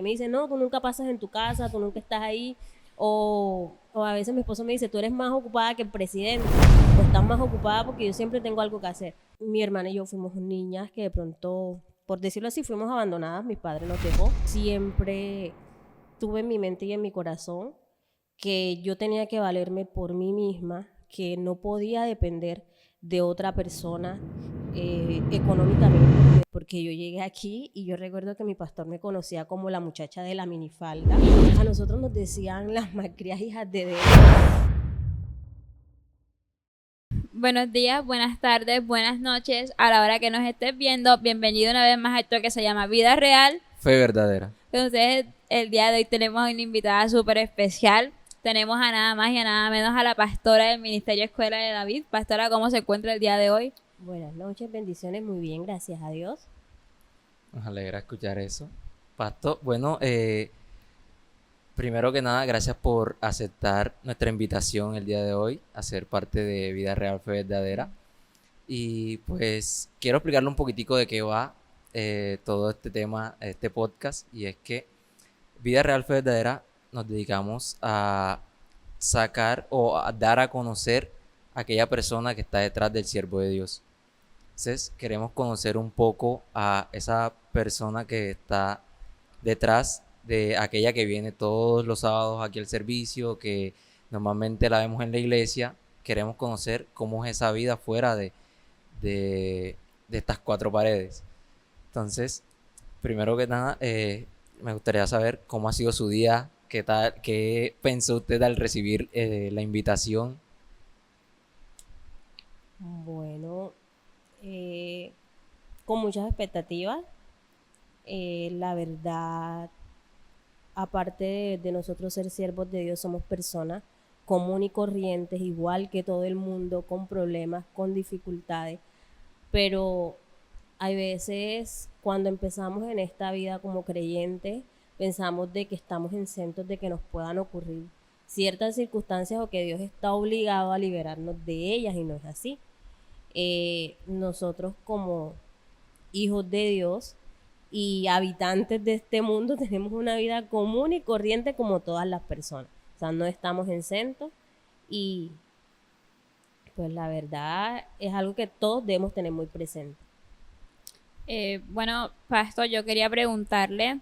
me dice, no, tú nunca pasas en tu casa, tú nunca estás ahí. O a veces mi esposo me dice, tú eres más ocupada que el presidente, o estás más ocupada porque yo siempre tengo algo que hacer. Mi hermana y yo fuimos niñas que de pronto, por decirlo así, fuimos abandonadas, mi padre nos dejó. Siempre tuve en mi mente y en mi corazón que yo tenía que valerme por mí misma, que no podía depender de otra persona económicamente, porque yo llegué aquí y yo recuerdo que mi pastor me conocía como la muchacha de la minifalda. A nosotros nos decían las malcriadas hijas de Dios. Buenos días, buenas tardes, buenas noches. A la hora que nos estés viendo, bienvenido una vez más a esto que se llama Vida Real. Fe verdadera. Entonces, el día de hoy tenemos una invitada súper especial. Tenemos a nada más y a nada menos a la pastora del Ministerio Escuela de David. Pastora, ¿cómo se encuentra el día de hoy? Buenas noches, bendiciones, muy bien, gracias a Dios. Nos alegra escuchar eso. Pastor, bueno, primero que nada, gracias por aceptar nuestra invitación el día de hoy a ser parte de Vida Real Fe Verdadera. Y pues quiero explicarle un poquitico de qué va todo este tema, este podcast. Y es que Vida Real Fe Verdadera nos dedicamos a sacar o a dar a conocer a aquella persona que está detrás del siervo de Dios. Entonces queremos conocer un poco a esa persona que está detrás de aquella que viene todos los sábados aquí al servicio, que normalmente la vemos en la iglesia. Queremos conocer cómo es esa vida fuera de estas cuatro paredes. Entonces, primero que nada, me gustaría saber cómo ha sido su día, qué tal, qué pensó usted al recibir la invitación. Bueno, con muchas expectativas. La verdad, aparte de nosotros ser siervos de Dios, somos personas común y corrientes, igual que todo el mundo, con problemas, con dificultades, pero hay veces cuando empezamos en esta vida como creyentes, pensamos de que estamos exentos de que nos puedan ocurrir ciertas circunstancias o que Dios está obligado a liberarnos de ellas, y no es así. Nosotros como hijos de Dios y habitantes de este mundo tenemos una vida común y corriente como todas las personas. O sea, no estamos exentos, y pues la verdad es algo que todos debemos tener muy presente. Bueno, pastor, yo quería preguntarle,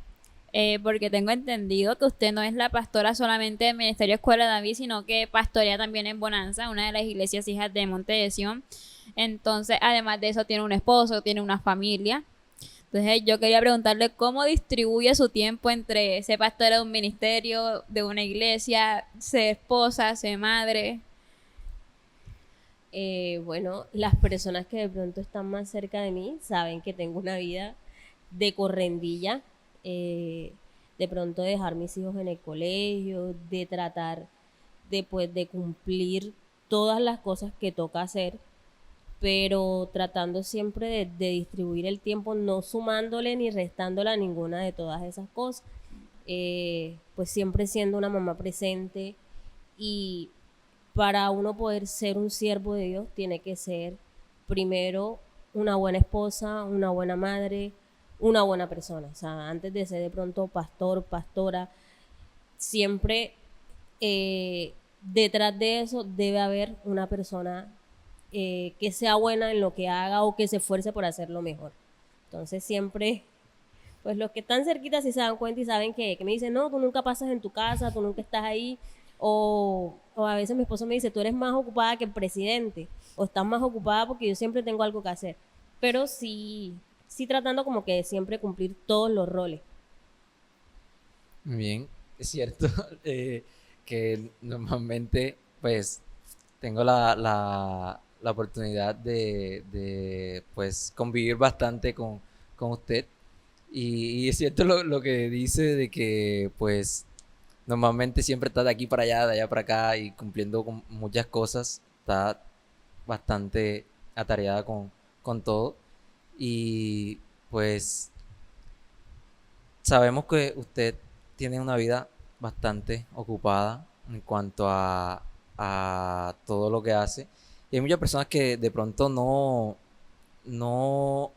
porque tengo entendido que usted no es la pastora solamente del Ministerio Escuela de David, sino que pastorea también en Bonanza, una de las iglesias hijas de Monte de Sion. Entonces, además de eso, tiene un esposo, tiene una familia. Entonces, yo quería preguntarle cómo distribuye su tiempo entre ser pastora de un ministerio, de una iglesia, ser esposa, ser madre. Bueno, las personas que de pronto están más cerca de mí saben que tengo una vida de correndilla, de pronto dejar mis hijos en el colegio, de tratar de cumplir todas las cosas que toca hacer, pero tratando siempre de distribuir el tiempo, no sumándole ni restándole a ninguna de todas esas cosas. Pues siempre siendo una mamá presente, y para uno poder ser un siervo de Dios tiene que ser primero una buena esposa, una buena madre, una buena persona. O sea, antes de ser de pronto pastor, pastora, siempre detrás de eso debe haber una persona que sea buena en lo que haga o que se esfuerce por hacerlo mejor. Entonces siempre, pues los que están cerquitas sí se dan cuenta y saben que me dicen, no, tú nunca pasas en tu casa, tú nunca estás ahí. O a veces mi esposo me dice, tú eres más ocupada que el presidente, o estás más ocupada porque yo siempre tengo algo que hacer. Pero sí tratando como que de siempre cumplir todos los roles. Muy bien, es cierto que normalmente pues tengo la oportunidad de pues convivir bastante con usted y es cierto lo que dice de que pues normalmente siempre está de aquí para allá, de allá para acá y cumpliendo con muchas cosas, está bastante atareada con todo y pues sabemos que usted tiene una vida bastante ocupada en cuanto a todo lo que hace. Y hay muchas personas que de pronto no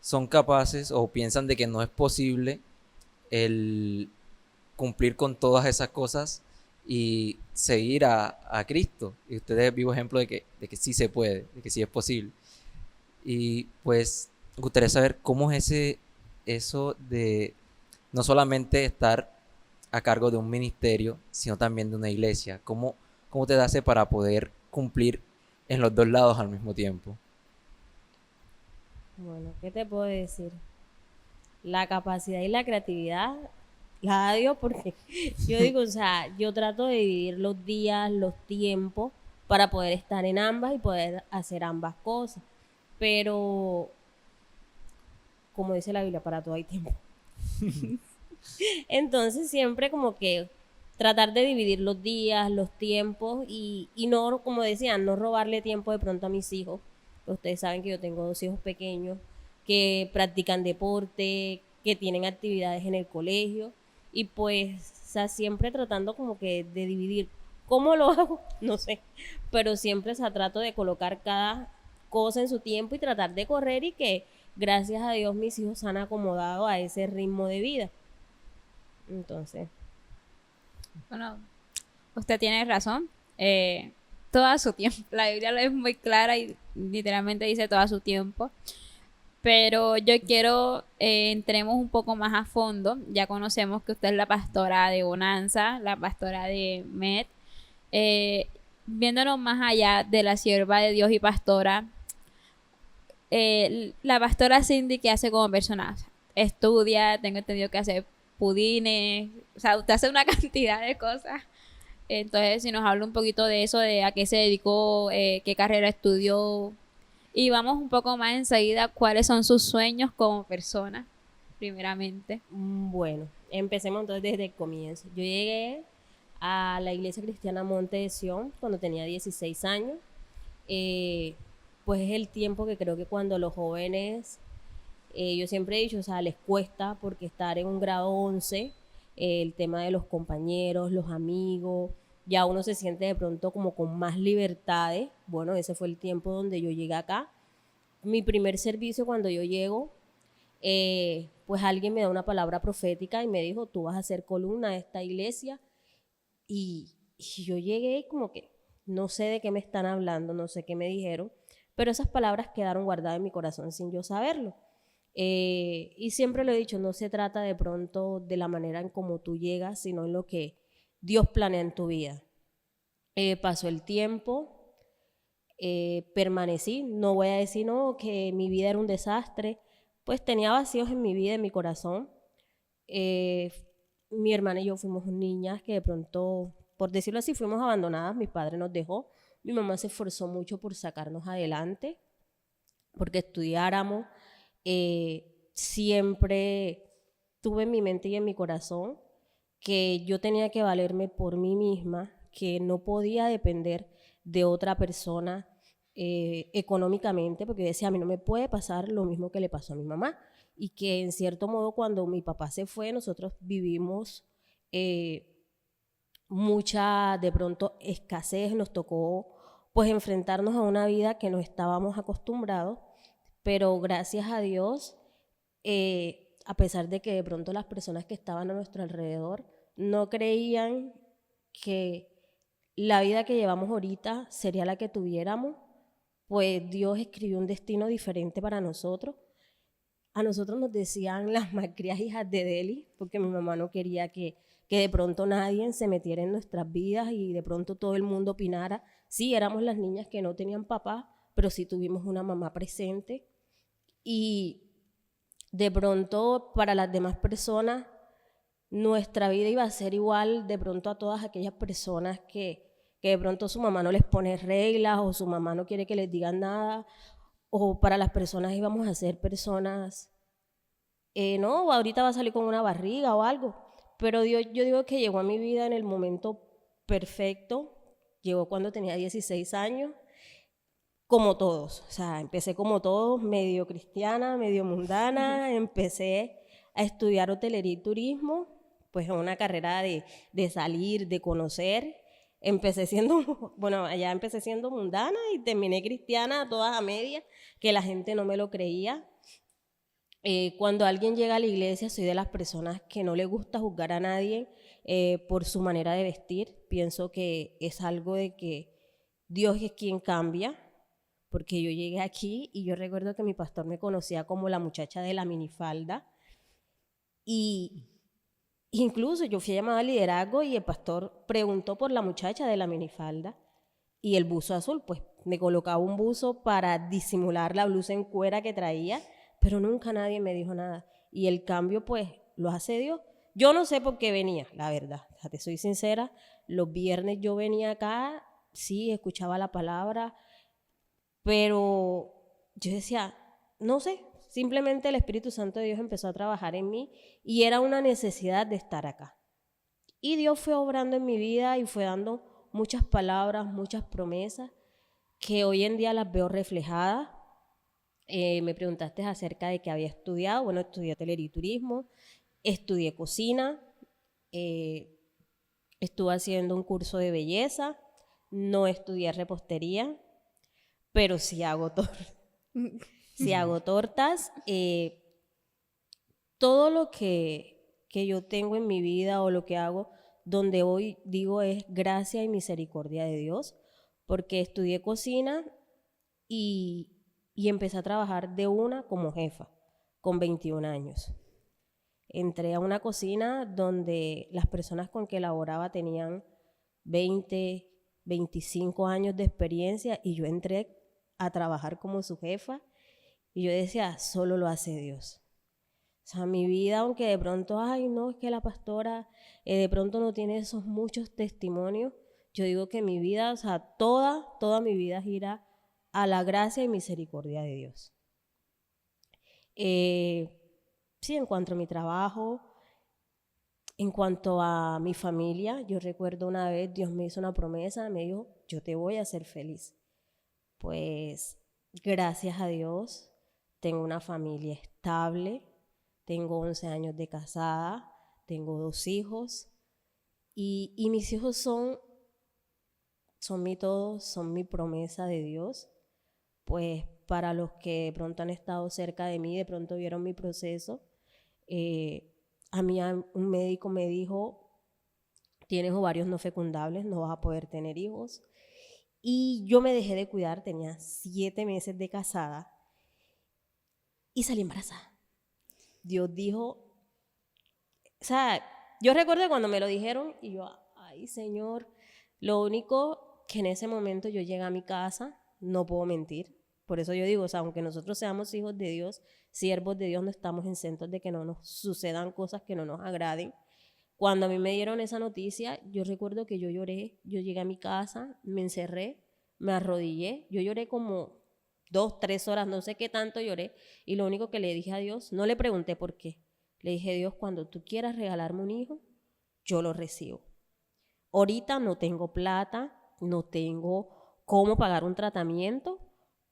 son capaces o piensan de que no es posible el cumplir con todas esas cosas y seguir a Cristo. Y usted es vivo ejemplo de que sí se puede, de que sí es posible. Y pues me gustaría saber cómo es eso de no solamente estar a cargo de un ministerio, sino también de una iglesia. ¿Cómo te hace para poder cumplir en los dos lados al mismo tiempo? Bueno, ¿qué te puedo decir? La capacidad y la creatividad la da Dios porque yo digo, o sea, yo trato de dividir los días, los tiempos para poder estar en ambas y poder hacer ambas cosas. Pero, como dice la Biblia, para todo hay tiempo. Entonces siempre como que tratar de dividir los días, los tiempos y no, como decían, no robarle tiempo de pronto a mis hijos. Ustedes saben que yo tengo 2 hijos pequeños que practican deporte, que tienen actividades en el colegio y pues, o sea, siempre tratando como que de dividir. ¿Cómo lo hago? No sé, pero siempre, o sea, trato de colocar cada cosa en su tiempo y tratar de correr y que gracias a Dios mis hijos se han acomodado a ese ritmo de vida. Entonces, Bueno, usted tiene razón. Todo a su tiempo. La Biblia es muy clara y literalmente dice todo a su tiempo. Pero yo quiero entremos un poco más a fondo. Ya conocemos que usted es la pastora de Bonanza, la pastora de Med. Eh, Viéndonos más allá de la sierva de Dios y pastora, la pastora Cindy, ¿qué hace como persona? O sea, estudia, tengo entendido que hace pudines, o sea, usted hace una cantidad de cosas. Entonces, si nos habla un poquito de eso, de a qué se dedicó, qué carrera estudió, y vamos un poco más enseguida, cuáles son sus sueños como persona, primeramente. bueno, empecemos entonces desde el comienzo. Yo llegué a la Iglesia Cristiana Monte de Sion cuando tenía 16 años. Eh, pues es el tiempo que creo que cuando los jóvenes, yo siempre he dicho, o sea, les cuesta porque estar en un grado 11, el tema de los compañeros, los amigos, ya uno se siente de pronto como con más libertades. Bueno, ese fue el tiempo donde yo llegué acá. Mi primer servicio cuando yo llego, pues alguien me da una palabra profética y me dijo, tú vas a ser columna de esta iglesia. Y yo llegué como que no sé de qué me están hablando, no sé qué me dijeron, pero esas palabras quedaron guardadas en mi corazón sin yo saberlo. Y siempre lo he dicho, no se trata de pronto de la manera en cómo tú llegas, sino en lo que Dios planea en tu vida. Pasó el tiempo, permanecí, no voy a decir no, que mi vida era un desastre, pues tenía vacíos en mi vida, en mi corazón. Eh, Mi hermana y yo fuimos niñas que de pronto, por decirlo así, fuimos abandonadas, mi padre nos dejó, mi mamá se esforzó mucho por sacarnos adelante, porque estudiáramos. Siempre tuve en mi mente y en mi corazón que yo tenía que valerme por mí misma, que no podía depender de otra persona económicamente, porque yo decía, a mí no me puede pasar lo mismo que le pasó a mi mamá, y que en cierto modo cuando mi papá se fue, nosotros vivimos eh, mucha de pronto escasez, nos tocó pues enfrentarnos a una vida que no estábamos acostumbrados, pero gracias a Dios, a pesar de que de pronto las personas que estaban a nuestro alrededor no creían que la vida que llevamos ahorita sería la que tuviéramos, pues Dios escribió un destino diferente para nosotros. A nosotros nos decían las malcriadas hijas de Delhi, porque mi mamá no quería que de pronto nadie se metiera en nuestras vidas y de pronto todo el mundo opinara. Sí, éramos las niñas que no tenían papá, pero sí tuvimos una mamá presente. Y de pronto para las demás personas nuestra vida iba a ser igual de pronto a todas aquellas personas que de pronto su mamá no les pone reglas o su mamá no quiere que les digan nada, o para las personas íbamos a ser personas, no, ahorita va a salir con una barriga o algo, pero Dios, yo digo que llegó a mi vida en el momento perfecto, llegó cuando tenía 16 años, como todos, o sea, empecé como todos, medio cristiana, medio mundana, empecé a estudiar hotelería y turismo, pues una carrera de salir, de conocer. Empecé siendo, bueno, allá empecé siendo mundana y terminé cristiana, todas a medias, que la gente no me lo creía. Cuando alguien llega a la iglesia, soy de las personas que no le gusta juzgar a nadie por su manera de vestir. Pienso que es algo de que Dios es quien cambia, porque yo llegué aquí y yo recuerdo que mi pastor me conocía como la muchacha de la minifalda y incluso yo fui llamada al liderazgo y el pastor preguntó por la muchacha de la minifalda y el buzo azul, pues me colocaba un buzo para disimular la blusa en cuera que traía, pero nunca nadie me dijo nada. Y el cambio, pues, lo hace Dios. Yo no sé por qué venía, la verdad. O sea, te soy sincera, los viernes yo venía acá, sí, escuchaba la palabra, pero yo decía, no sé, simplemente el Espíritu Santo de Dios empezó a trabajar en mí y era una necesidad de estar acá. Y Dios fue obrando en mi vida y fue dando muchas palabras, muchas promesas que hoy en día las veo reflejadas. Me preguntaste acerca de qué había estudiado. Bueno, estudié hotelería y turismo, estudié cocina, estuve haciendo un curso de belleza, no estudié repostería, pero sí hago, sí hago tortas. Todo lo que yo tengo en mi vida o lo que hago, donde hoy digo es gracia y misericordia de Dios, porque estudié cocina y empecé a trabajar de una como jefa, con 21 años. Entré a una cocina donde las personas con que laboraba tenían 20, 25 años de experiencia y yo entré a trabajar como su jefa y yo decía, solo lo hace Dios. O sea, mi vida, aunque de pronto, ay, no, es que la pastora de pronto no tiene esos muchos testimonios, yo digo que mi vida, o sea, toda mi vida gira a la gracia y misericordia de Dios. Sí, en cuanto a mi trabajo, en cuanto a mi familia, yo recuerdo una vez Dios me hizo una promesa, me dijo, yo te voy a hacer feliz. Pues gracias a Dios, tengo una familia estable, tengo 11 años de casada, tengo 2 hijos y mis hijos son mi todo, son mi promesa de Dios. Pues para los que de pronto han estado cerca de mí, de pronto vieron mi proceso, a mí un médico me dijo, tienes ovarios no fecundables, no vas a poder tener hijos. Y yo me dejé de cuidar, tenía 7 meses de casada y salí embarazada. Dios dijo, o sea, yo recuerdo cuando me lo dijeron y yo, ay Señor, lo único que en ese momento yo llegué a mi casa, no puedo mentir, por eso yo digo, o sea, aunque nosotros seamos hijos de Dios, siervos de Dios, no estamos exentos de que no nos sucedan cosas que no nos agraden. Cuando a mí me dieron esa noticia, yo recuerdo que yo lloré, yo llegué a mi casa, me encerré, me arrodillé, yo lloré como 2, 3 horas, no sé qué tanto lloré, y lo único que le dije a Dios, no le pregunté por qué, le dije, Dios, cuando tú quieras regalarme un hijo, yo lo recibo. Ahorita no tengo plata, no tengo cómo pagar un tratamiento,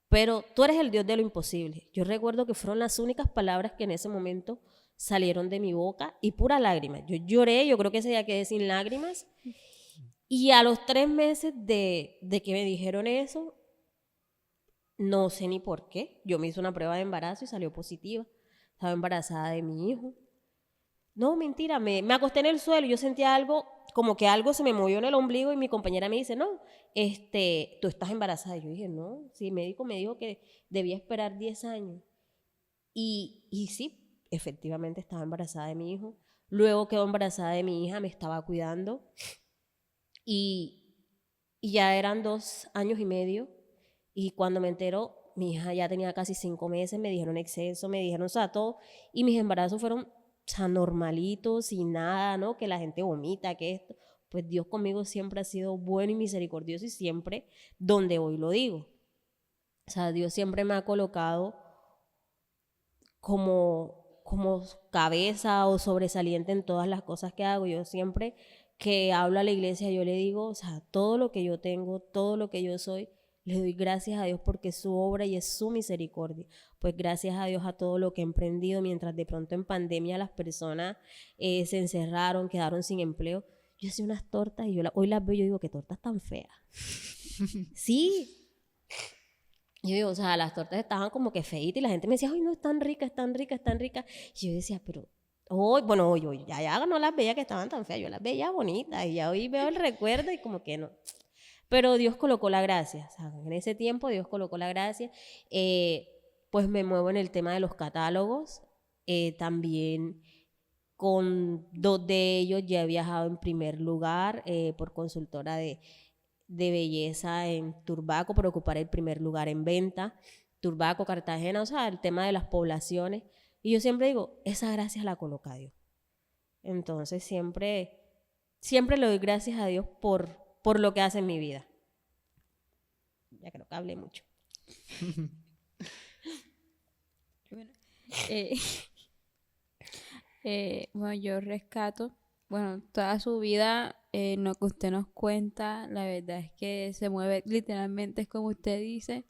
pero tú eres el Dios de lo imposible. Yo recuerdo que fueron las únicas palabras que en ese momento salieron de mi boca y pura lágrima. Yo lloré, yo creo que ese día quedé sin lágrimas. Y a los 3 meses de que me dijeron eso, no sé ni por qué, yo me hice una prueba de embarazo y salió positiva. Estaba embarazada de mi hijo. No, mentira, me acosté en el suelo y yo sentía algo, como que algo se me movió en el ombligo y mi compañera me dice, no, tú estás embarazada. Y yo dije, no, sí, el médico me dijo que debía esperar 10 años. Y sí, efectivamente estaba embarazada de mi hijo. Luego quedó embarazada de mi hija, me estaba cuidando. Y ya eran 2 años y medio. Y cuando me enteró, mi hija ya tenía casi 5 meses, me dijeron exceso, me dijeron, o sea, todo. Y mis embarazos fueron, o sea, normalitos, sin nada, ¿no? Que la gente vomita, que esto. Pues Dios conmigo siempre ha sido bueno y misericordioso y siempre donde voy lo digo. O sea, Dios siempre me ha colocado como cabeza o sobresaliente en todas las cosas que hago. Yo siempre que hablo a la iglesia, yo le digo, o sea, todo lo que yo tengo, todo lo que yo soy, le doy gracias a Dios porque es su obra y es su misericordia. Pues gracias a Dios a todo lo que he emprendido, mientras de pronto en pandemia las personas se encerraron, quedaron sin empleo. Yo hacía unas tortas y hoy las veo y yo digo, qué tortas tan feas. Sí. Y yo digo, o sea, las tortas estaban como que feitas y la gente me decía, ay, no, están ricas, están ricas, están ricas. Y yo decía, pero hoy, bueno, hoy, ya no las veía que estaban tan feas, yo las veía bonitas y ya hoy veo el recuerdo y como que no. Pero Dios colocó la gracia, o sea, en ese tiempo Dios colocó la gracia. Pues me muevo en el tema de los catálogos, también con 2 de ellos ya he viajado en primer lugar por consultora de belleza en Turbaco, por ocupar el primer lugar en venta, Turbaco, Cartagena, o sea, el tema de las poblaciones. Y yo siempre digo, esa gracia la coloca Dios. Entonces siempre le doy gracias a Dios por lo que hace en mi vida. Ya creo que hablé mucho. Bueno, eh, bueno, yo rescato, bueno, toda su vida, lo que usted nos cuenta, la verdad es que se mueve literalmente, es como usted dice,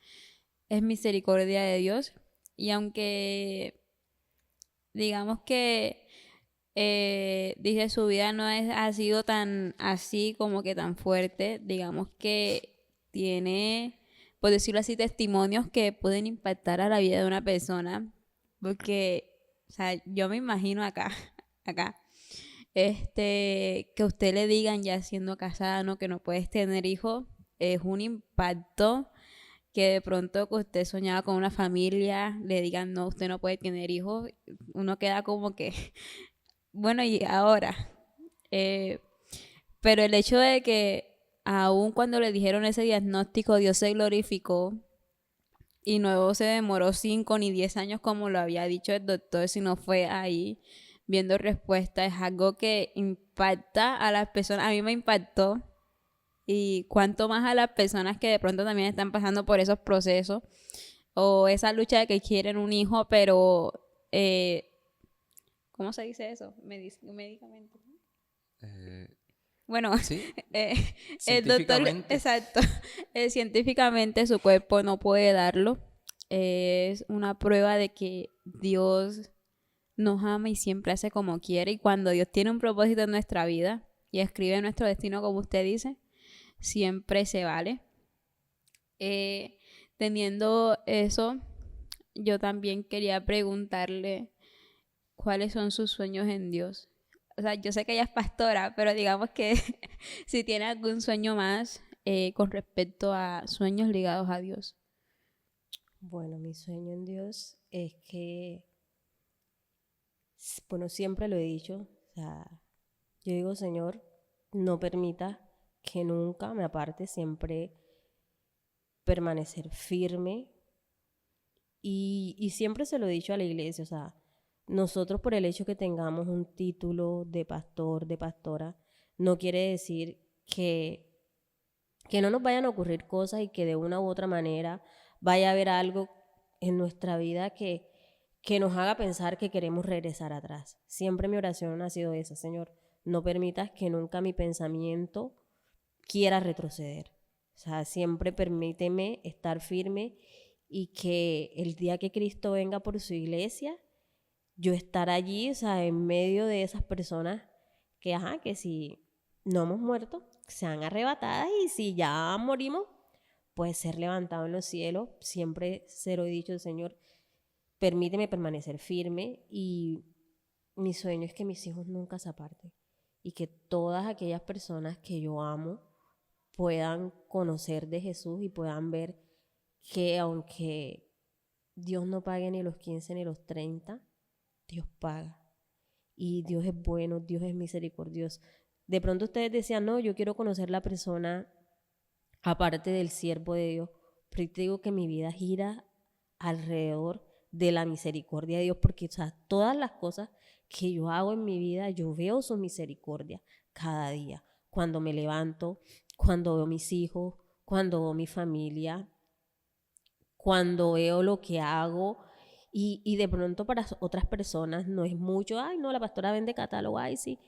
es misericordia de Dios. Y aunque digamos que dice su vida no ha sido tan así como que tan fuerte, digamos que tiene, por decirlo así, testimonios que pueden impactar a la vida de una persona, porque, o sea, yo me imagino acá, que a usted le digan ya siendo casada, ¿no? Que no puedes tener hijos, es un impacto que de pronto que usted soñaba con una familia, le digan, no, usted no puede tener hijos, uno queda como que, bueno, y ahora, Eh, pero el hecho de que aun cuando le dijeron ese diagnóstico, Dios se glorificó y no se demoró 5 ni 10 años como lo había dicho el doctor, sino fue ahí viendo respuesta, es algo que impacta a las personas, a mí me impactó y cuanto más a las personas que de pronto también están pasando por esos procesos o esa lucha de que quieren un hijo, pero ¿cómo se dice eso? Medicamento. Bueno, Sí, eh, el doctor, científicamente. exacto, científicamente su cuerpo no puede darlo. Es una prueba de que Dios nos ama y siempre hace como quiere. Y cuando Dios tiene un propósito en nuestra vida y escribe nuestro destino, como usted dice, siempre se vale. Teniendo eso, yo también quería preguntarle cuáles son sus sueños en Dios. O sea, yo sé que ella es pastora, pero digamos que si tiene algún sueño más con respecto a sueños ligados a Dios. Bueno, mi sueño en Dios es que, bueno, siempre lo he dicho, o sea, yo digo, Señor, no permita que nunca me aparte, siempre permanecer firme y siempre se lo he dicho a la iglesia, o sea, nosotros por el hecho que tengamos un título de pastor, de pastora, no quiere decir que no nos vayan a ocurrir cosas y que de una u otra manera vaya a haber algo en nuestra vida que nos haga pensar que queremos regresar atrás. Siempre mi oración ha sido esa, Señor, no permitas que nunca mi pensamiento quiera retroceder. O sea, siempre permíteme estar firme y que el día que Cristo venga por su iglesia, yo estar allí, o sea, en medio de esas personas que si no hemos muerto, sean arrebatadas y si ya morimos, pues ser levantado en los cielos. Siempre se lo he dicho, Señor, permíteme permanecer firme y mi sueño es que mis hijos nunca se aparten y que todas aquellas personas que yo amo puedan conocer de Jesús y puedan ver que aunque Dios no pague ni los 15 ni los 30, Dios paga. Y Dios es bueno, Dios es misericordioso. De pronto ustedes decían, no, yo quiero conocer la persona aparte del siervo de Dios, pero yo te digo que mi vida gira alrededor de la misericordia de Dios, porque o sea, todas las cosas que yo hago en mi vida, yo veo su misericordia cada día. Cuando me levanto, cuando veo mis hijos, cuando veo mi familia, cuando veo lo que hago y de pronto para otras personas no es mucho, ay no, la pastora vende catálogo, ay sí,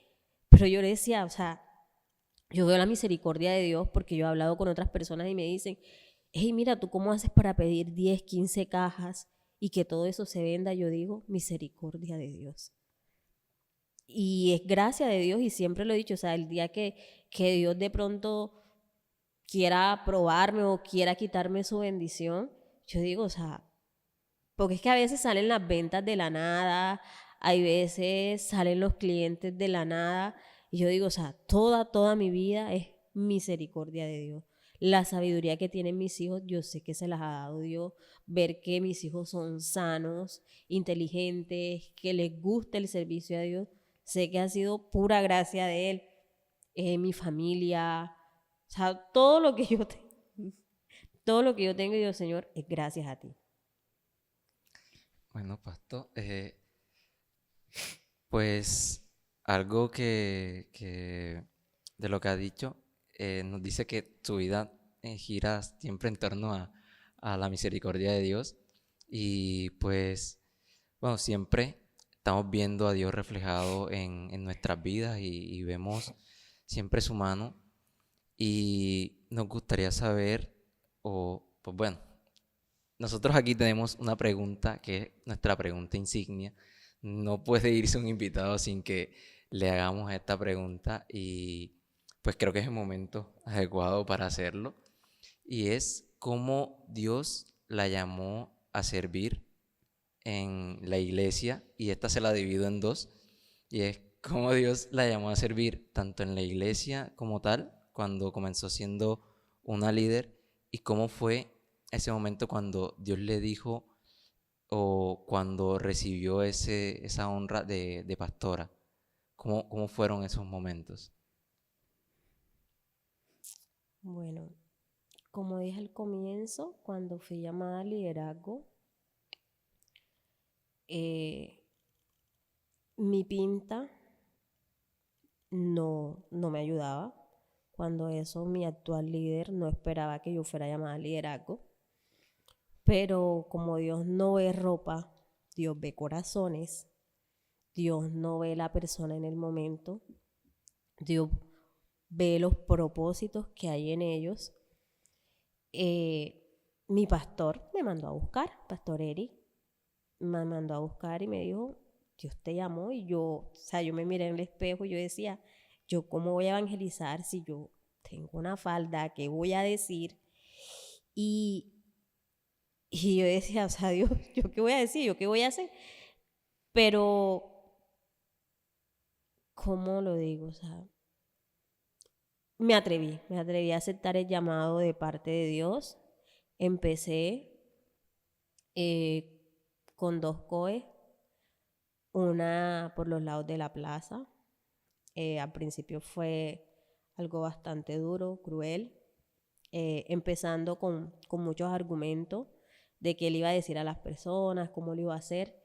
pero yo le decía, o sea, yo veo la misericordia de Dios porque yo he hablado con otras personas y me dicen, hey, mira, ¿tú cómo haces para pedir 10, 15 cajas y que todo eso se venda? Yo digo, misericordia de Dios. Y es gracia de Dios y siempre lo he dicho, o sea, el día que Dios de pronto quiera probarme o quiera quitarme su bendición, yo digo, o sea, porque es que a veces salen las ventas de la nada, hay veces salen los clientes de la nada, y yo digo, o sea, toda mi vida es misericordia de Dios. La sabiduría que tienen mis hijos, yo sé que se las ha dado Dios. Ver que mis hijos son sanos, inteligentes, que les gusta el servicio a Dios, sé que ha sido pura gracia de Él. Mi familia, o sea, todo lo que yo tengo, todo lo que yo tengo, Dios Señor, es gracias a ti. Bueno, Pasto, pues algo que de lo que ha dicho, nos dice que su vida gira siempre en torno a la misericordia de Dios y pues, bueno, siempre estamos viendo a Dios reflejado en nuestras vidas y vemos siempre su mano y nos gustaría saber, o pues bueno, nosotros aquí tenemos una pregunta que es nuestra pregunta insignia. No puede irse un invitado sin que le hagamos esta pregunta y pues creo que es el momento adecuado para hacerlo. Y es cómo Dios la llamó a servir en la iglesia y esta se la divido en dos. Y es cómo Dios la llamó a servir tanto en la iglesia como tal, cuando comenzó siendo una líder y cómo fue ese momento cuando Dios le dijo o cuando recibió esa honra de pastora. ¿Cómo fueron esos momentos? Bueno, como dije al comienzo, cuando fui llamada al liderazgo, eh, mi pinta no me ayudaba. Cuando eso, mi actual líder no esperaba que yo fuera llamada al liderazgo. Pero como Dios no ve ropa, Dios ve corazones, Dios no ve la persona en el momento, Dios ve los propósitos que hay en ellos. Mi pastor me mandó a buscar, Pastor Eric, me mandó a buscar y me dijo, Dios te llamó y yo, o sea, yo me miré en el espejo y yo decía, yo cómo voy a evangelizar si yo tengo una falda, ¿qué voy a decir? Y, y yo decía, o sea, Dios, ¿yo qué voy a decir? ¿Yo qué voy a hacer? Pero, ¿cómo lo digo? O sea, me atreví a aceptar el llamado de parte de Dios. Empecé eh, con dos COE, una por los lados de la plaza. Al principio fue algo bastante duro, cruel, empezando con muchos argumentos de qué le iba a decir a las personas, cómo lo iba a hacer,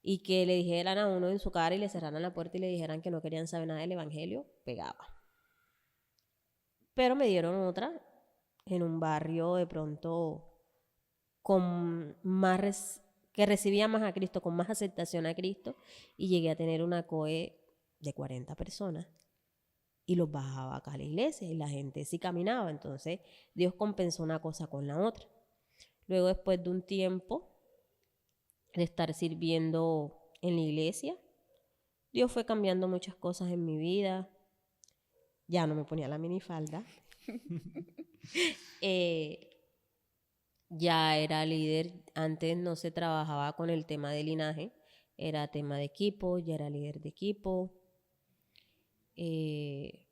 y que le dijeran a uno en su cara y le cerraran la puerta y le dijeran que no querían saber nada del evangelio, pegaba. Pero me dieron otra en un barrio de pronto con más que recibía más a Cristo, con más aceptación a Cristo, y llegué a tener una COE de 40 personas y los bajaba acá a la iglesia y la gente sí caminaba. Entonces Dios compensó una cosa con la otra. Luego, después de un tiempo de estar sirviendo en la iglesia, Dios fue cambiando muchas cosas en mi vida. Ya no me ponía la minifalda. eh, ya era líder. Antes no se trabajaba con el tema de linaje, era tema de equipo, ya era líder de equipo. Eh,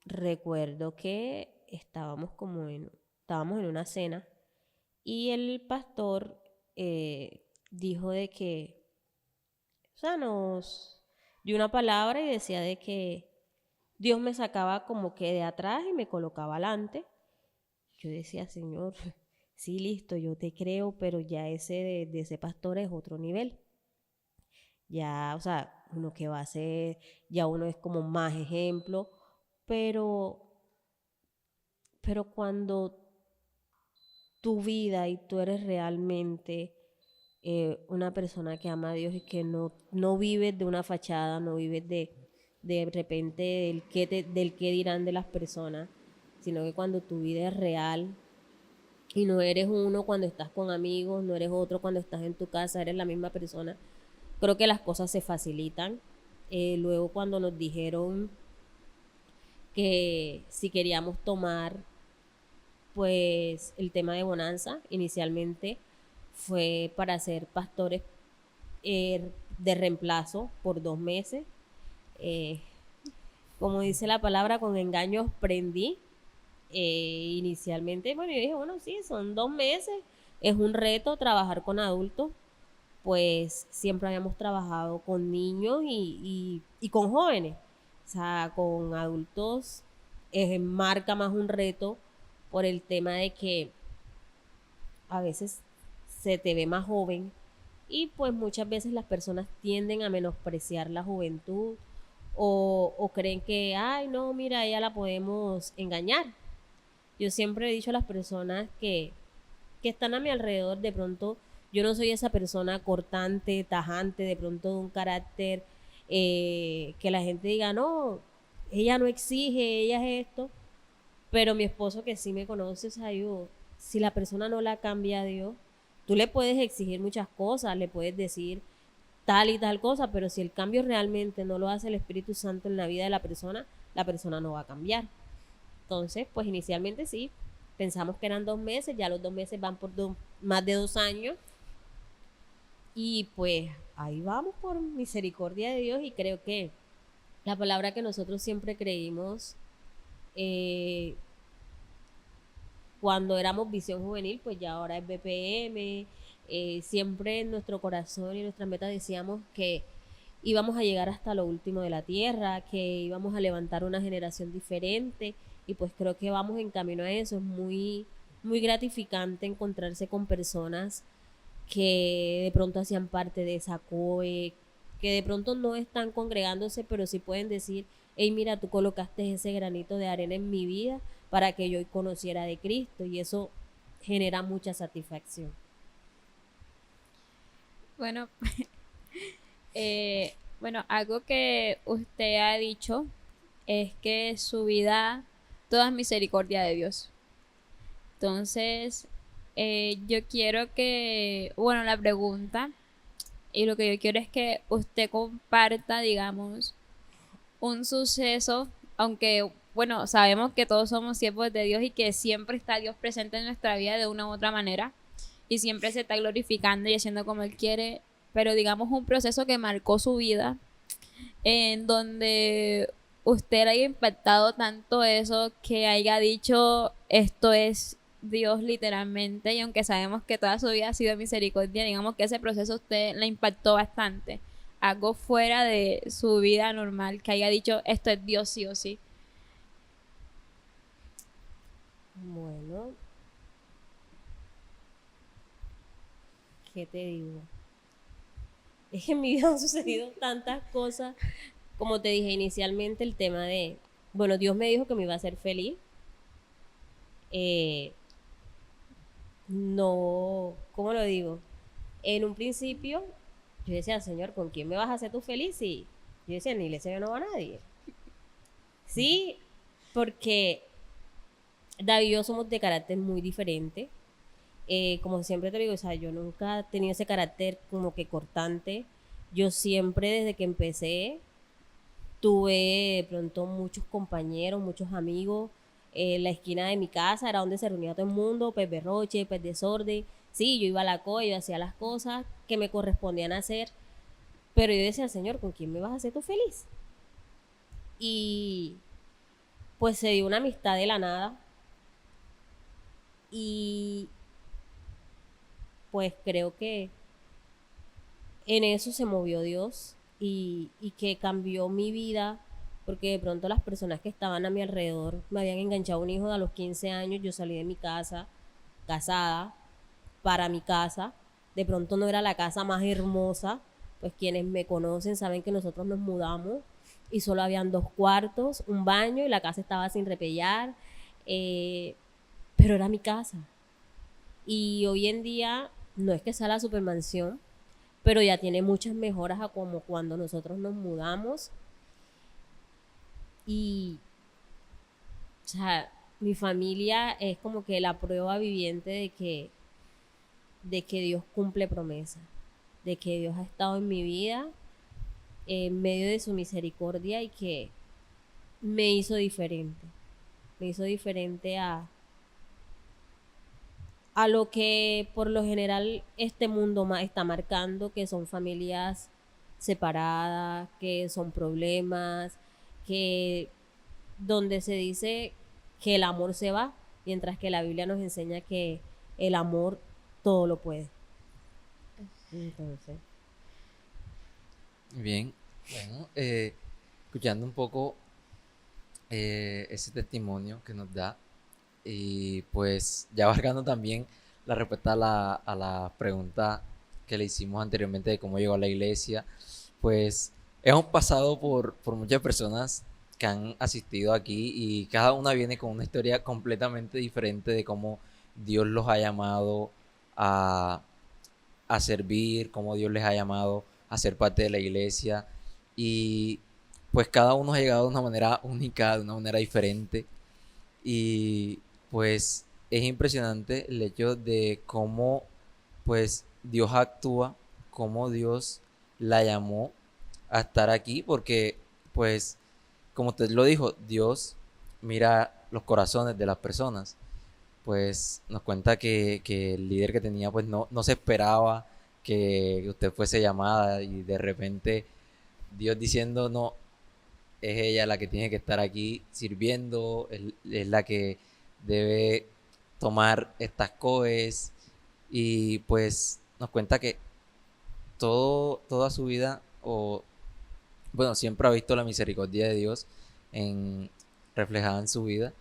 Recuerdo que estábamos en una cena y el pastor dijo de que, o sea, nos dio una palabra y decía de que Dios me sacaba como que de atrás y me colocaba adelante. Yo decía, Señor, sí, listo, yo te creo, pero ya ese de ese pastor es otro nivel. Ya, o sea, uno que va a ser, ya uno es como más ejemplo, pero, pero cuando tu vida y tú eres realmente una persona que ama a Dios y que no vives de una fachada, no vives de repente del qué dirán de las personas, sino que cuando tu vida es real y no eres uno cuando estás con amigos, no eres otro cuando estás en tu casa, eres la misma persona, creo que las cosas se facilitan. Luego cuando nos dijeron que si queríamos tomar pues el tema de Bonanza inicialmente fue para ser pastores de reemplazo por 2 meses. Eh, como dice la palabra, con engaños prendí. Inicialmente, bueno, yo dije, bueno, sí, son 2 meses, es un reto trabajar con adultos, pues siempre habíamos trabajado con niños y con jóvenes, o sea, con adultos marca más un reto por el tema de que a veces se te ve más joven y pues muchas veces las personas tienden a menospreciar la juventud o creen que, ay, no, mira, ella la podemos engañar. Yo siempre he dicho a las personas que están a mi alrededor, de pronto yo no soy esa persona cortante, tajante, de pronto de un carácter que la gente diga, no, ella no exige, ella es esto, pero mi esposo que sí me conoce, o sea, yo, si la persona no la cambia a Dios, tú le puedes exigir muchas cosas, le puedes decir tal y tal cosa, pero si el cambio realmente no lo hace el Espíritu Santo en la vida de la persona no va a cambiar. Entonces, pues inicialmente sí, pensamos que eran 2 meses, ya los 2 meses van por más de 2 años y pues ahí vamos por misericordia de Dios y creo que la palabra que nosotros siempre creímos eh, cuando éramos Visión Juvenil, pues ya ahora es BPM, siempre en nuestro corazón y en nuestras metas decíamos que íbamos a llegar hasta lo último de la tierra, que íbamos a levantar una generación diferente y pues creo que vamos en camino a eso. Es muy, muy gratificante encontrarse con personas que de pronto hacían parte de esa COE, que de pronto no están congregándose, pero sí pueden decir, hey, mira, tú colocaste ese granito de arena en mi vida para que yo conociera de Cristo y eso genera mucha satisfacción. Bueno, bueno, algo que usted ha dicho es que su vida, toda es misericordia de Dios. Entonces, yo quiero que, bueno, la pregunta y lo que yo quiero es que usted comparta, digamos, un suceso, aunque, bueno, sabemos que todos somos siervos de Dios y que siempre está Dios presente en nuestra vida de una u otra manera y siempre se está glorificando y haciendo como Él quiere, pero digamos un proceso que marcó su vida en donde usted le haya impactado tanto eso que haya dicho esto es Dios literalmente y aunque sabemos que toda su vida ha sido misericordia, digamos que ese proceso a usted le impactó bastante, algo fuera de su vida normal que haya dicho esto es Dios sí o sí. Bueno, ¿qué te digo? Es que en mi vida han sucedido tantas cosas, como te dije inicialmente, el tema de, bueno, Dios me dijo que me iba a hacer feliz. Eh, no, ¿cómo lo digo? En un principio, yo decía, Señor, ¿con quién me vas a hacer tú feliz? Y yo decía, en la iglesia yo no va a nadie. Sí, porque David y yo somos de carácter muy diferente. Como siempre te digo, o sea, yo nunca he tenido ese carácter como que cortante. Yo siempre, desde que empecé, tuve de pronto muchos compañeros, muchos amigos. La esquina de mi casa era donde se reunía todo el mundo, pues berroche, pues desorden. Sí, yo iba a la COE, yo hacía las cosas que me correspondían hacer, pero yo decía, Señor, ¿con quién me vas a hacer tú feliz? Y pues se dio una amistad de la nada y pues creo que en eso se movió Dios y que cambió mi vida porque de pronto las personas que estaban a mi alrededor me habían enganchado un hijo de a los 15 años, yo salí de mi casa, casada, para mi casa, de pronto no era la casa más hermosa, pues quienes me conocen saben que nosotros nos mudamos y solo habían 2 cuartos, un baño y la casa estaba sin repellar, eh, pero era mi casa. Y hoy en día no es que sea la supermansión, pero ya tiene muchas mejoras a como cuando nosotros nos mudamos y, o sea, mi familia es como que la prueba viviente de que Dios cumple promesas, de que Dios ha estado en mi vida en medio de su misericordia y que me hizo diferente, me hizo diferente a lo que por lo general este mundo está marcando, que son familias separadas, que son problemas, que donde se dice que el amor se va, mientras que la Biblia nos enseña que el amor todo lo puede. Entonces, Bien, bueno, escuchando un poco ese testimonio que nos da y pues ya abarcando también la respuesta a la pregunta que le hicimos anteriormente de cómo llegó a la iglesia, pues hemos pasado por muchas personas que han asistido aquí y cada una viene con una historia completamente diferente de cómo Dios los ha llamado a, a servir, cómo Dios les ha llamado a ser parte de la iglesia y pues cada uno ha llegado de una manera única, de una manera diferente y pues es impresionante el hecho de cómo pues Dios actúa, cómo Dios la llamó a estar aquí, porque pues como usted lo dijo, Dios mira los corazones de las personas. Pues nos cuenta que el líder que tenía pues no se esperaba que usted fuese llamada y de repente Dios diciendo no, es ella la que tiene que estar aquí sirviendo, es la que debe tomar estas coes y pues nos cuenta que toda su vida, o bueno, siempre ha visto la misericordia de Dios en, reflejada en su vida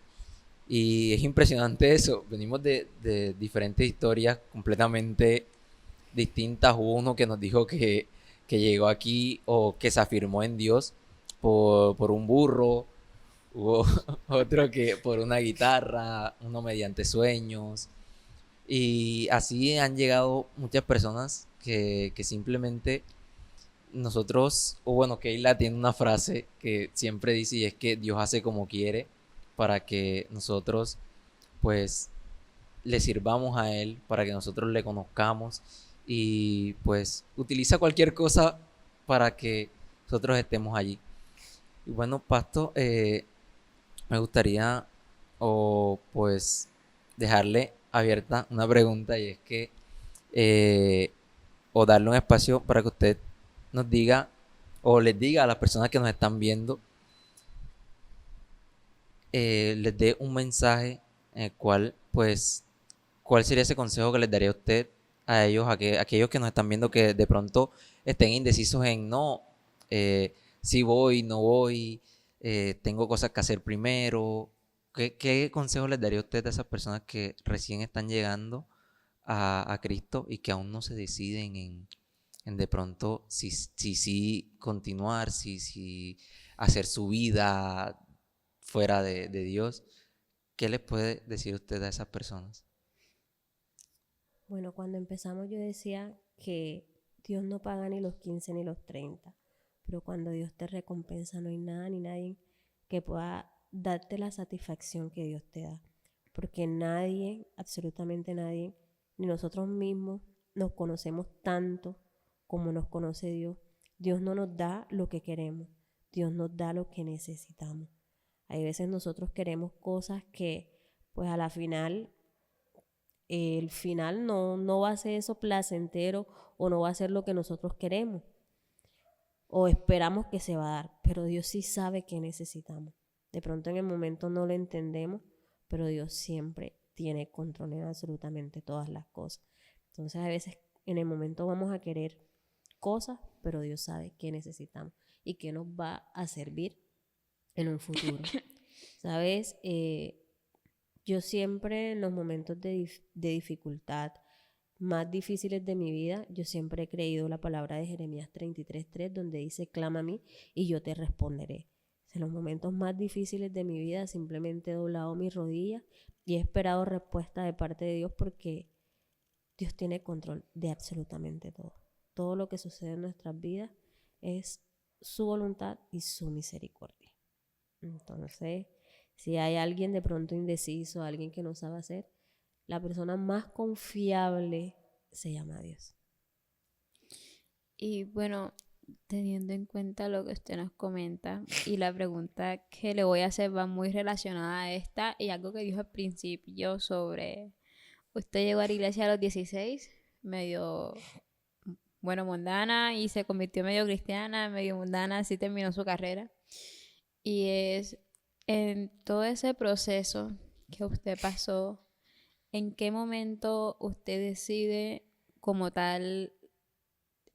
y es impresionante eso, venimos de diferentes historias completamente distintas, hubo uno que nos dijo que llegó aquí o que se afirmó en Dios por un burro, hubo otro que por una guitarra, uno mediante sueños. Y así han llegado muchas personas que simplemente nosotros, o bueno, Keila tiene una frase que siempre dice y es que Dios hace como quiere para que nosotros pues le sirvamos a Él, para que nosotros le conozcamos y pues utiliza cualquier cosa para que nosotros estemos allí. Y bueno, Pasto, me gustaría o pues dejarle abierta una pregunta y es que eh, o darle un espacio para que usted nos diga o les diga a las personas que nos están viendo, les dé un mensaje en el cual pues cuál sería ese consejo que les daría usted a ellos, a aquellos que nos están viendo que de pronto estén indecisos en no, si voy, no voy, tengo cosas que hacer primero. ¿Qué consejo les daría usted a esas personas que recién están llegando a Cristo y que aún no se deciden en de pronto si continuar, si hacer su vida fuera de Dios? ¿Qué les puede decir usted a esas personas? bueno, cuando empezamos yo decía que Dios no paga ni los 15 ni los 30, pero cuando Dios te recompensa no hay nada ni nadie que pueda darte la satisfacción que Dios te da, porque nadie, absolutamente nadie, ni nosotros mismos nos conocemos tanto como nos conoce Dios. Dios no nos da lo que queremos, Dios nos da lo que necesitamos. Hay veces nosotros queremos cosas que pues a la final el final no va a ser eso placentero o no va a ser lo que nosotros queremos o esperamos que se va a dar, pero Dios sí sabe qué necesitamos. De pronto en el momento no lo entendemos, pero Dios siempre tiene control en absolutamente todas las cosas. Entonces a veces en el momento vamos a querer cosas, pero Dios sabe qué necesitamos y qué nos va a servir en un futuro. ¿Sabes? Yo siempre en los momentos de dificultad más difíciles de mi vida, yo siempre he creído la palabra de Jeremías 33:3, donde dice, clama a mí y yo te responderé. En los momentos más difíciles de mi vida simplemente he doblado mis rodillas y he esperado respuesta de parte de Dios porque Dios tiene control de absolutamente todo. Todo lo que sucede en nuestras vidas es su voluntad y su misericordia. Entonces, si hay alguien de pronto indeciso, alguien que no sabe hacer, la persona más confiable se llama Dios. Y bueno, teniendo en cuenta lo que usted nos comenta y la pregunta que le voy a hacer va muy relacionada a esta y algo que dijo al principio sobre Usted llegó a la iglesia a los 16, medio, bueno, mundana, y se convirtió medio cristiana, medio mundana, así terminó su carrera. Y es en todo ese proceso que usted pasó, ¿en qué momento usted decide como tal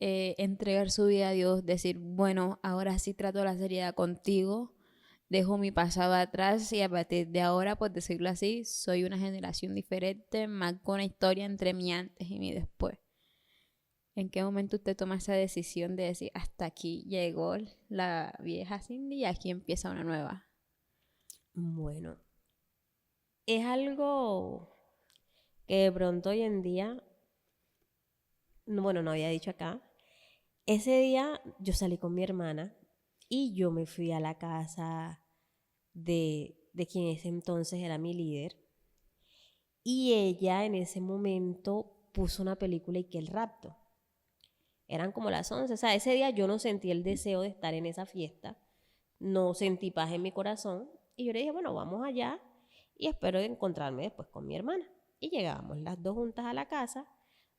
entregar su vida a Dios? Decir, bueno, ahora sí trato la seriedad contigo, dejo mi pasado atrás y a partir de ahora, por decirlo así, soy una generación diferente, marco una historia entre mi antes y mi después. ¿En qué momento usted toma esa decisión de decir, hasta aquí llegó la vieja Cindy y aquí empieza una nueva? Bueno, es algo que de pronto hoy en día, bueno, no había dicho acá. Ese día yo salí con mi hermana y yo me fui a la casa de quien ese entonces era mi líder. Y ella en ese momento puso una película y que el rapto. Eran como las 11. O sea, ese día yo no sentí el deseo de estar en esa fiesta. No sentí paz en mi corazón. Y yo le dije, bueno, vamos allá y espero encontrarme después con mi hermana. Y llegábamos las dos juntas a la casa.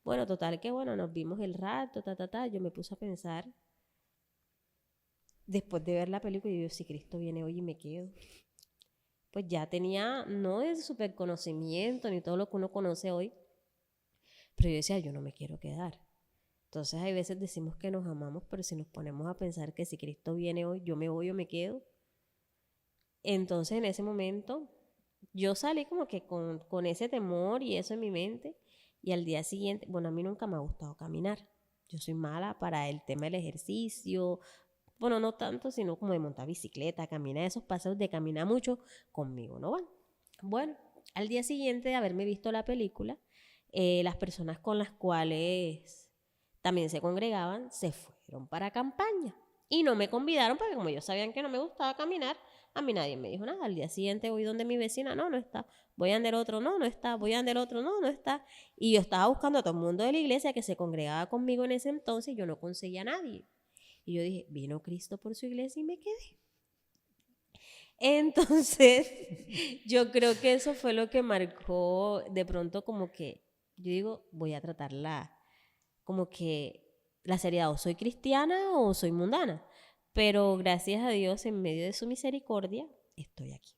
Bueno, total que bueno, nos vimos el rato, Yo me puse a pensar, después de ver la película, y yo, si Cristo viene hoy y me quedo. Pues ya tenía, no es súper conocimiento ni todo lo que uno conoce hoy, pero yo decía, yo no me quiero quedar. Entonces hay veces decimos que nos amamos, pero si nos ponemos a pensar que si Cristo viene hoy, yo me voy o me quedo. Entonces en ese momento yo salí como que con ese temor y eso en mi mente, y al día siguiente, bueno, a mí nunca me ha gustado caminar. Yo soy mala para el tema del ejercicio, bueno, no tanto, sino como de montar bicicleta, caminar, esos paseos de caminar mucho, conmigo no van. Bueno, al día siguiente de haberme visto la película, las personas con las cuales también se congregaban se fueron para campaña y no me convidaron porque como ellos sabían que no me gustaba caminar, a mí nadie me dijo nada. Al día siguiente voy donde mi vecina, no, no está. Voy a andar otro, no, no está. Voy a andar otro, no, no está. Y yo estaba buscando a todo el mundo de la iglesia que se congregaba conmigo en ese entonces y yo no conseguía a nadie. Y yo dije, vino Cristo por su iglesia y me quedé. Entonces, yo creo que eso fue lo que marcó de pronto como que, yo digo, voy a tratarla como que la seriedad, o soy cristiana o soy mundana. Pero gracias a Dios, en medio de su misericordia, estoy aquí.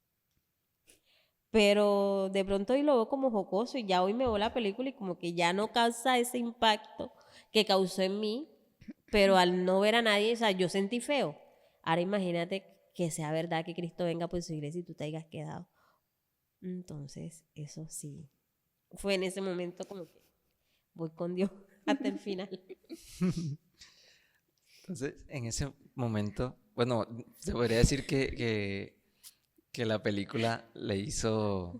Pero de pronto hoy lo veo como jocoso y ya hoy me veo la película y como que ya no causa ese impacto que causó en mí, pero al no ver a nadie, o sea, yo sentí feo. Ahora imagínate que sea verdad que Cristo venga por su iglesia y tú te hayas quedado. Entonces, eso sí, fue en ese momento como que voy con Dios hasta el final. Entonces, en ese momento, bueno, se podría decir que la película le hizo,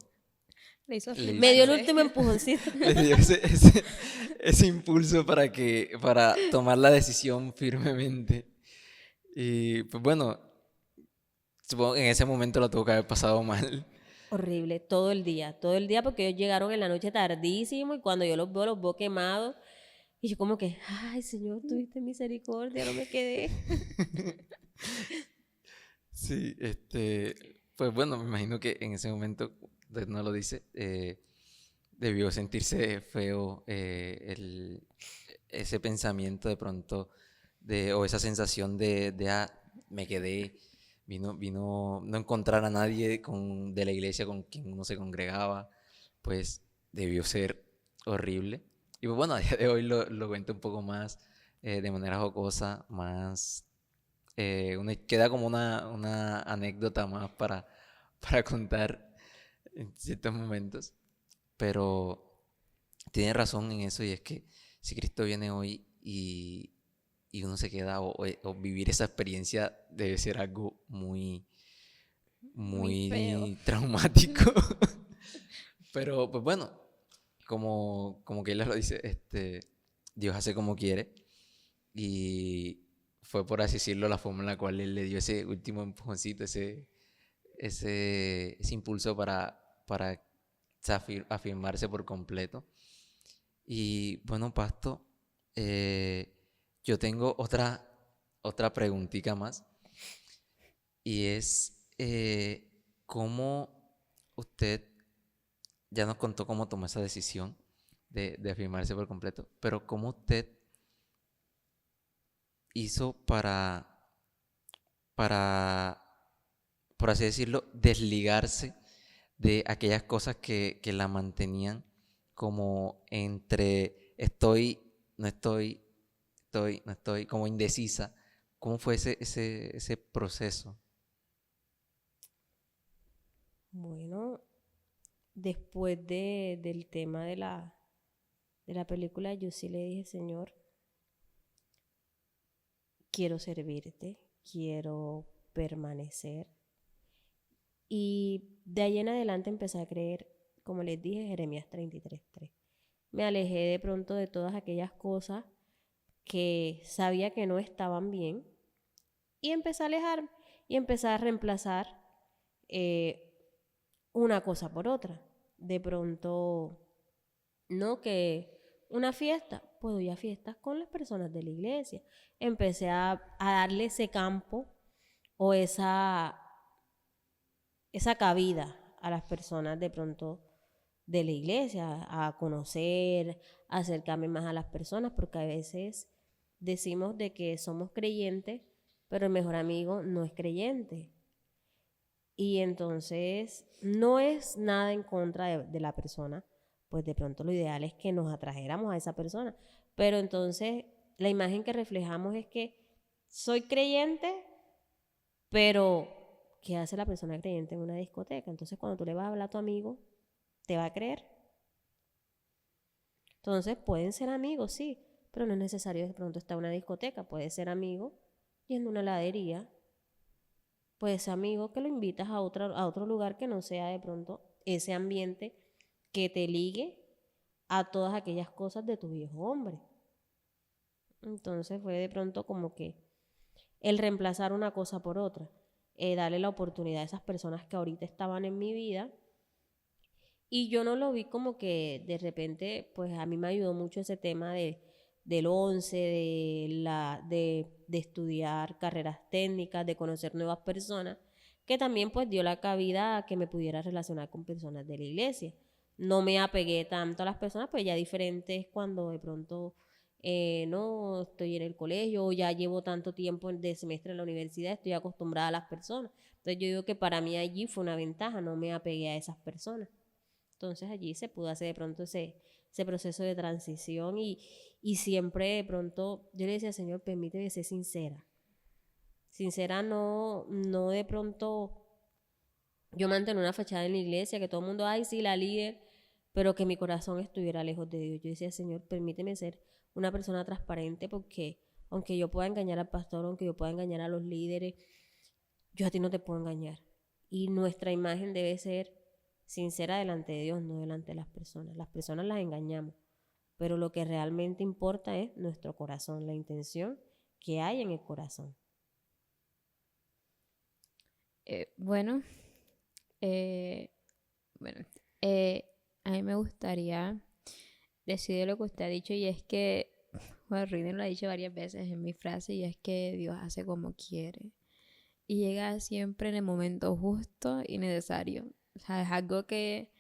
Le hizo le Me dio el hizo, último empujoncito. le dio ese impulso para tomar la decisión firmemente. Y pues bueno, supongo que en ese momento la tuvo que haber pasado mal. Horrible, todo el día porque ellos llegaron en la noche tardísimo y cuando yo los veo quemados y yo como que, ay Señor, tuviste misericordia, no me quedé. Sí, pues bueno, me imagino que en ese momento, no lo dice, debió sentirse feo ese pensamiento de pronto, o esa sensación me quedé, no encontrar a nadie de la iglesia con quien uno se congregaba, pues debió ser horrible. Y pues bueno, a día de hoy lo cuento un poco más de manera jocosa, más queda como una anécdota más para contar en ciertos momentos. Pero tiene razón en eso y es que si Cristo viene hoy y uno se queda o vivir esa experiencia debe ser algo muy, Muy feo. muy traumático. Pero pues bueno, como que él lo dice, Dios hace como quiere y fue por así decirlo la forma en la cual él le dio ese último empujoncito, ese impulso para afirmarse por completo. Y bueno, Pasto, yo tengo otra preguntita más y es ¿cómo usted ya nos contó cómo tomó esa decisión de afirmarse por completo, pero cómo usted hizo para, por así decirlo, desligarse de aquellas cosas que la mantenían como entre estoy, no estoy, estoy, no estoy, como indecisa. ¿Cómo fue ese proceso? Bueno, después del tema de la película, yo sí le dije, Señor, quiero servirte, quiero permanecer. Y de ahí en adelante empecé a creer, como les dije, Jeremías 33:3. Me alejé de pronto de todas aquellas cosas que sabía que no estaban bien y empecé a alejarme y empecé a reemplazar eh, una cosa por otra. De pronto, no que una fiesta, puedo ir a fiestas con las personas de la iglesia. Empecé a darle ese campo o esa cabida a las personas de pronto de la iglesia, a conocer, a acercarme más a las personas, porque a veces decimos de que somos creyentes, pero el mejor amigo no es creyente. Y entonces no es nada en contra de la persona, pues de pronto lo ideal es que nos atrajéramos a esa persona. Pero entonces la imagen que reflejamos es que soy creyente, pero ¿qué hace la persona creyente en una discoteca? Entonces cuando tú le vas a hablar a tu amigo, ¿te va a creer? Entonces pueden ser amigos, sí, pero no es necesario de pronto estar en una discoteca. Puede ser amigo yendo a una heladería. Puede ser amigo que lo invitas a otro lugar que no sea de pronto ese ambiente que te ligue a todas aquellas cosas de tu viejo hombre. Entonces fue de pronto como que el reemplazar una cosa por otra, darle la oportunidad a esas personas que ahorita estaban en mi vida. Y yo no lo vi como que de repente, pues a mí me ayudó mucho ese tema del 11 de estudiar carreras técnicas, de conocer nuevas personas, que también pues dio la cabida a que me pudiera relacionar con personas de la iglesia. No me apegué tanto a las personas, pues ya diferente es cuando de pronto no estoy en el colegio o ya llevo tanto tiempo de semestre en la universidad, estoy acostumbrada a las personas. Entonces yo digo que para mí allí fue una ventaja, no me apegué a esas personas. Entonces allí se pudo hacer de pronto ese proceso de transición y siempre de pronto yo le decía, Señor, permíteme ser sincera. Sincera no de pronto yo mantener una fachada en la iglesia, que todo el mundo, ay, sí, la líder, pero que mi corazón estuviera lejos de Dios. Yo decía, Señor, permíteme ser una persona transparente porque aunque yo pueda engañar al pastor, aunque yo pueda engañar a los líderes, yo a ti no te puedo engañar. Y nuestra imagen debe ser sincera delante de Dios, no delante de las personas. Las personas las engañamos, pero lo que realmente importa es nuestro corazón, la intención que hay en el corazón. Bueno, eh, bueno, eh, a mí me gustaría decir lo que usted ha dicho y es que, bueno, Riden lo ha dicho varias veces en mi frase y es que Dios hace como quiere y llega siempre en el momento justo y necesario. O sea, es algo que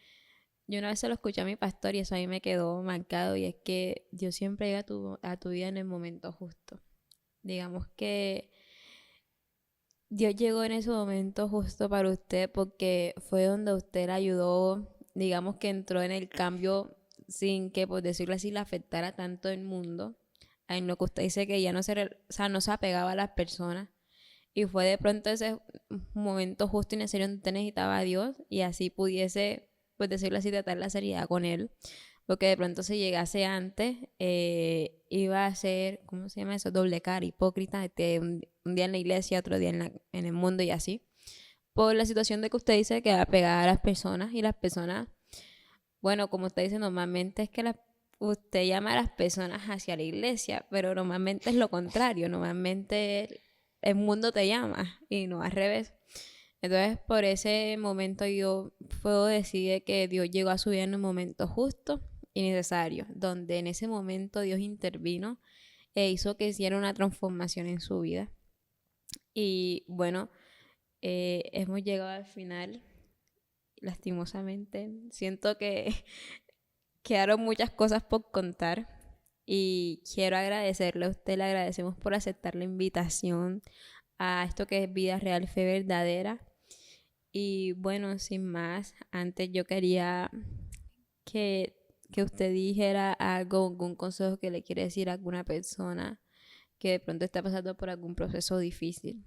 yo una vez se lo escuché a mi pastor y eso a mí me quedó marcado y es que Dios siempre llega a tu vida en el momento justo. Digamos que Dios llegó en ese momento justo para usted porque fue donde usted le ayudó, digamos que entró en el cambio sin que, por decirlo así, le afectara tanto el mundo. En lo que usted dice que ya no o sea, no se apegaba a las personas. Y fue de pronto ese momento justo y necesario donde usted necesitaba a Dios y así pudiese, pues decirlo así, tratar la seriedad con Él. Porque de pronto si llegase antes, iba a ser, ¿cómo se llama eso? Doble cara, hipócrita, un día en la iglesia, otro día en el mundo y así. Por la situación de que usted dice que va a pegar a las personas y las personas, bueno, como usted dice, normalmente es que usted llama a las personas hacia la iglesia, pero normalmente es lo contrario, normalmente el mundo te llama y no al revés. Entonces, por ese momento yo puedo decir que Dios llegó a su vida en un momento justo y necesario, donde en ese momento Dios intervino e hizo que hiciera una transformación en su vida. Y bueno, hemos llegado al final. lastimosamente siento que quedaron muchas cosas por contar y quiero agradecerle a usted, le agradecemos por aceptar la invitación a esto que es Vida Real Fe Verdadera. Y bueno, sin más, antes yo quería que usted dijera algo, algún consejo que le quiere decir a alguna persona que de pronto está pasando por algún proceso difícil.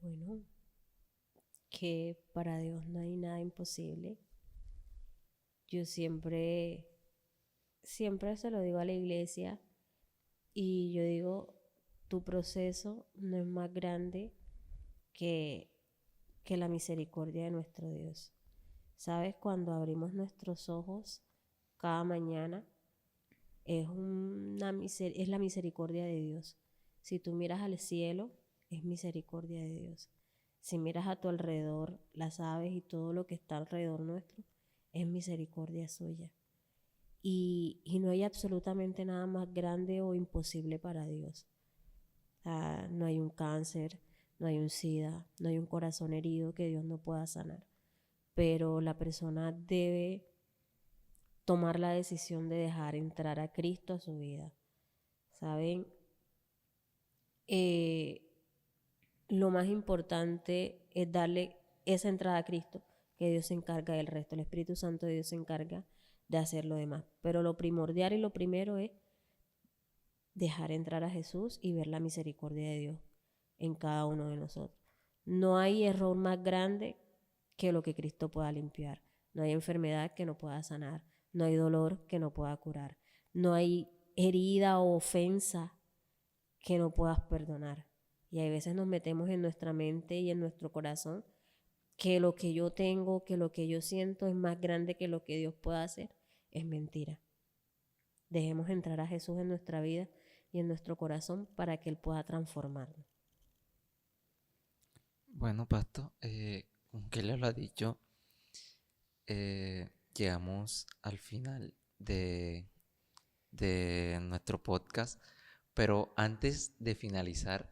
Bueno, que para Dios no hay nada imposible. Yo siempre se lo digo a la iglesia y yo digo, tu proceso no es más grande que la misericordia de nuestro Dios. ¿Sabes? Cuando abrimos nuestros ojos cada mañana, es la misericordia de Dios. Si tú miras al cielo, es misericordia de Dios. Si miras a tu alrededor, las aves y todo lo que está alrededor nuestro, es misericordia suya. Y no hay absolutamente nada más grande o imposible para Dios. No hay un cáncer, no hay un SIDA, no hay un corazón herido que Dios no pueda sanar. Pero la persona debe tomar la decisión de dejar entrar a Cristo a su vida. ¿Saben? Lo más importante es darle esa entrada a Cristo, que Dios se encarga del resto. El Espíritu Santo de Dios se encarga de hacer lo demás. Pero lo primordial y lo primero es dejar entrar a Jesús y ver la misericordia de Dios en cada uno de nosotros. No hay error más grande que lo que Cristo pueda limpiar. No hay enfermedad que no pueda sanar. No hay dolor que no pueda curar. No hay herida o ofensa que no puedas perdonar. Y hay veces nos metemos en nuestra mente y en nuestro corazón que lo que yo tengo, que lo que yo siento es más grande que lo que Dios pueda hacer. Es mentira. Dejemos entrar a Jesús en nuestra vida y en nuestro corazón para que Él pueda transformarnos. Bueno, Pasto, como que le lo ha dicho, llegamos al final de nuestro podcast, pero antes de finalizar,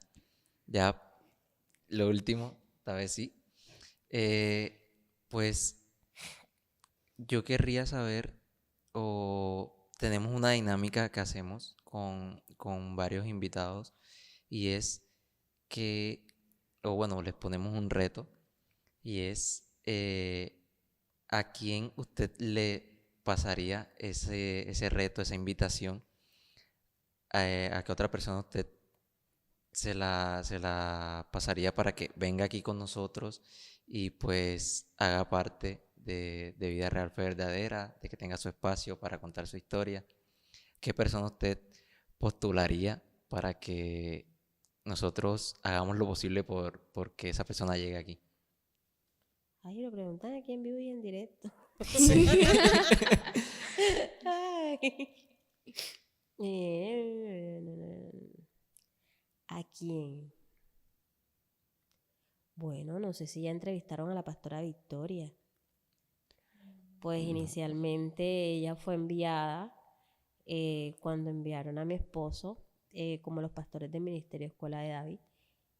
ya lo último, esta vez sí, pues yo querría saber, o tenemos una dinámica que hacemos con varios invitados, y es que, o bueno, les ponemos un reto, y es a quién usted le pasaría ese reto, esa invitación, a que otra persona usted se la pasaría para que venga aquí con nosotros y pues haga parte de Vida Real Fe Verdadera, de que tenga su espacio para contar su historia. ¿Qué persona usted postularía para que nosotros hagamos lo posible por que esa persona llegue aquí? Ay, lo preguntan aquí en vivo y en directo. Sí. Ay. ¿A quién? Bueno, no sé si ya entrevistaron a la pastora Victoria. Pues inicialmente ella fue enviada cuando enviaron a mi esposo como los pastores del Ministerio Escuela de David.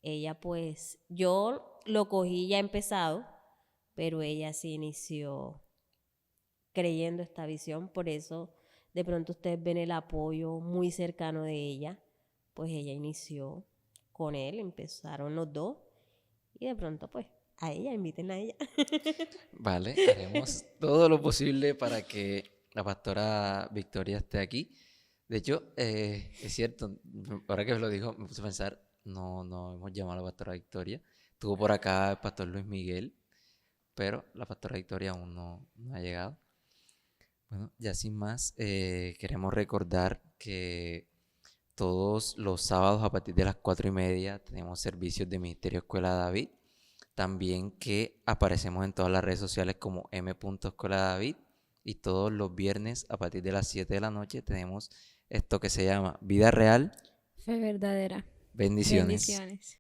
Ella pues, yo lo cogí ya empezado, pero ella sí inició creyendo esta visión, por eso de pronto ustedes ven el apoyo muy cercano de ella, pues ella inició con él, empezaron los dos y de pronto pues a ella, invítenla a ella. Vale, haremos todo lo posible para que la pastora Victoria esté aquí. De hecho, es cierto, ahora que lo dijo, me puse a pensar, no hemos llamado a la pastora Victoria. Estuvo por acá el pastor Luis Miguel, pero la pastora Victoria aún no ha llegado. Bueno, ya sin más, queremos recordar que todos los sábados a partir de las 4:30 tenemos servicios de Ministerio Escuela David. También que aparecemos en todas las redes sociales como m.escuela David. Y todos los viernes a partir de las 7 de la noche tenemos esto que se llama Vida Real Fe Verdadera. Bendiciones. Bendiciones.